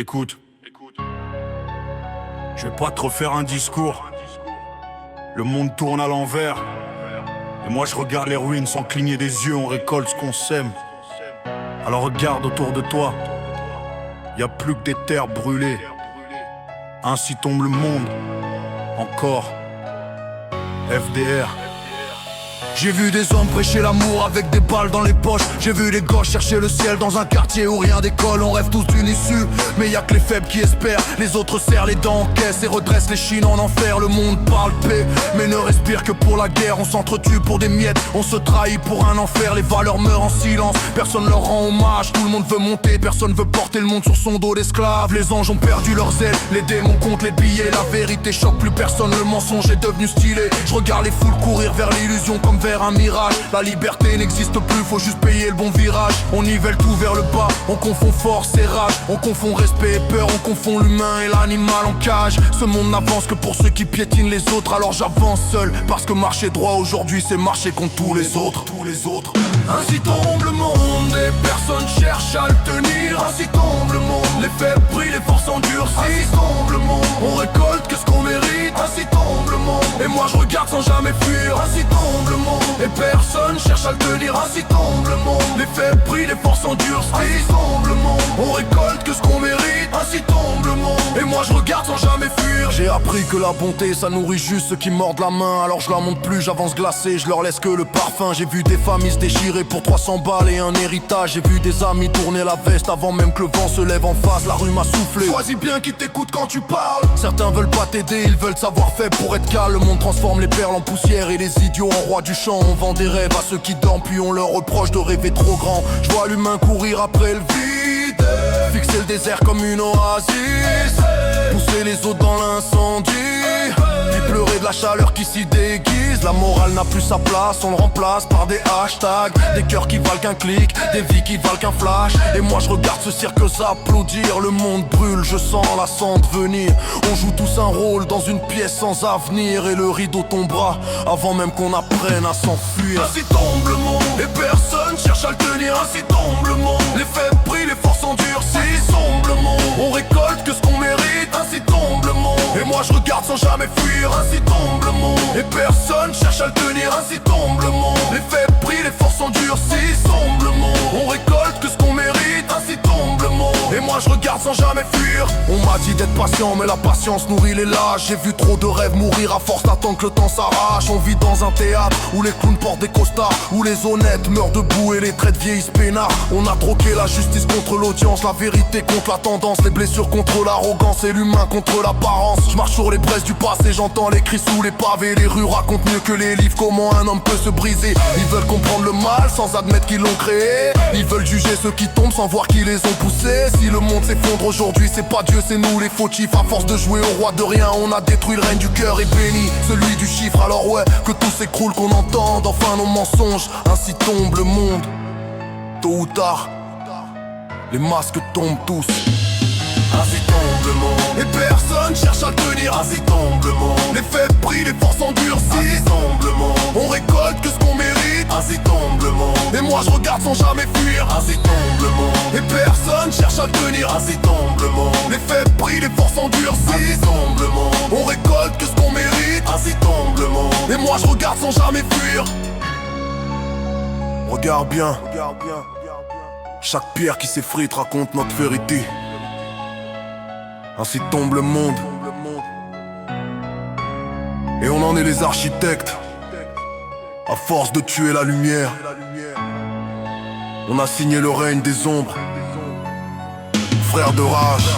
Écoute, je vais pas te refaire un discours. Le monde tourne à l'envers. Et moi je regarde les ruines sans cligner des yeux. On récolte ce qu'on sème. Alors regarde autour de toi. Y a plus que des terres brûlées. Ainsi tombe le monde. Encore FDR. J'ai vu des hommes prêcher l'amour avec des balles dans les poches. J'ai vu des gosses chercher le ciel dans un quartier où rien décolle. On rêve tous d'une issue, mais y'a que les faibles qui espèrent. Les autres serrent les dents en caisse et redressent les chines en enfer. Le monde parle paix, mais ne respire que pour la guerre. On s'entretue pour des miettes, on se trahit pour un enfer. Les valeurs meurent en silence, personne leur rend hommage. Tout le monde veut monter, personne veut porter le monde sur son dos d'esclave. Les anges ont perdu leurs ailes, les démons comptent les billets. La vérité choque plus personne, le mensonge est devenu stylé. Je regarde les foules courir vers l'illusion comme vers un mirage. La liberté n'existe plus, faut juste payer le bon virage. On nivelle tout vers le bas, on confond force et rage. On confond respect et peur, on confond l'humain et l'animal en cage. Ce monde n'avance que pour ceux qui piétinent les autres. Alors j'avance seul, parce que marcher droit aujourd'hui c'est marcher contre tous les autres. Ainsi tombe le monde, et personne cherche à le tenir. Ainsi tombe le monde, les faibles brillent, les forces endurcissent. Ainsi tombe le monde, on récolte que ce qu'on mérite. Ainsi tombe le monde, et moi je regarde sans jamais fuir. Ainsi tombe le monde, et personne cherche à le tenir. Ainsi tombe le monde, les faibles brillent, les forces endurcissent. Ainsi tombe le monde, on récolte que ce qu'on mérite. Ainsi tombe le monde, et moi je regarde sans jamais fuir. J'ai appris que la bonté ça nourrit juste ceux qui mordent la main. Alors je la monte plus, j'avance glacé, je leur laisse que le parfum. J'ai vu des familles se déchirer pour 300 balles et un héritage. J'ai vu des amis tourner la veste avant même que le vent se lève en face. La rue m'a soufflé. Choisis bien qui t'écoute quand tu parles. Certains veulent pas t'aider, ils veulent savoir faible pour être calme. Le monde transforme les perles en poussière et les idiots en rois du champ. On vend des rêves à ceux qui dorment puis on leur reproche de rêver trop grand. Je vois l'humain courir après le vide, fixer le désert comme une oasis, pousser les autres dans l'incendie, puis pleurer de la chaleur qui s'y déguise. La morale n'a plus sa place, on le remplace par des hashtags. Des cœurs qui valent qu'un clic, des vies qui valent qu'un flash. Et moi je regarde ce cirque s'applaudir. Le monde brûle, je sens la cendre venir. On joue tous un rôle dans une pièce sans avenir. Et le rideau tombera avant même qu'on apprenne à s'enfuir. Ainsi tombe le monde, et personne cherche à le tenir. Ainsi tombe le monde, les faibles brillent, les forces endurcissent. Ainsi tombe le monde, on récolte que ce qu'on mérite. Ainsi tombe le monde, et moi je regarde sans jamais fuir. Ainsi tombe le monde, et personne cherche à le tenir. Ainsi tombe le monde, les faibles brillent, les forces endurcissent. Ainsi tombe le monde, on récolte que ce qu'on mérite. Ainsi tombe le monde, et moi je regarde sans jamais fuir. On m'a dit d'être patient, mais la patience nourrit les lâches. J'ai vu trop de rêves mourir à force d'attendre que le temps s'arrache. On vit dans un théâtre où les clowns portent des costards, où les honnêtes meurent debout et les traits de vieillissent peinards. On a troqué la justice contre l'audience, la vérité contre la tendance, les blessures contre l'arrogance et l'humain contre l'apparence. Je marche sur les braises du passé, j'entends les cris sous les pavés. Les rues racontent mieux que les livres comment un homme peut se briser. Ils veulent comprendre le mal sans admettre qu'ils l'ont créé. Ils veulent juger ceux qui tombent sans voir qui les ont poussés. Si le monde s'effondre aujourd'hui, c'est pas Dieu, c'est nous les fautifs. À force de jouer au roi de rien, on a détruit le règne du cœur et béni celui du chiffre. Alors ouais, que tout s'écroule, qu'on entende enfin nos mensonges. Ainsi tombe le monde, tôt ou tard, les masques tombent tous. Ainsi tombe le monde, et personne cherche à le tenir. Ainsi tombe le monde, les faibles brillent, les forces endurcissent. Ainsi tombe le monde, on récolte que ce qu'on mérite. Ainsi tombe le monde, et moi je regarde sans jamais fuir. Ainsi tombe le monde, et personne cherche à le tenir. Ainsi tombe le monde, les faibles brillent, les forces endurcissent. Ainsi tombe le monde, on récolte que ce qu'on mérite. Ainsi tombe le monde, et moi je regarde sans jamais fuir. Regarde bien, chaque pierre qui s'effrite raconte notre vérité. Ainsi tombe le monde, et on en est les architectes. À force de tuer la lumière, on a signé le règne des ombres. Frères de rage.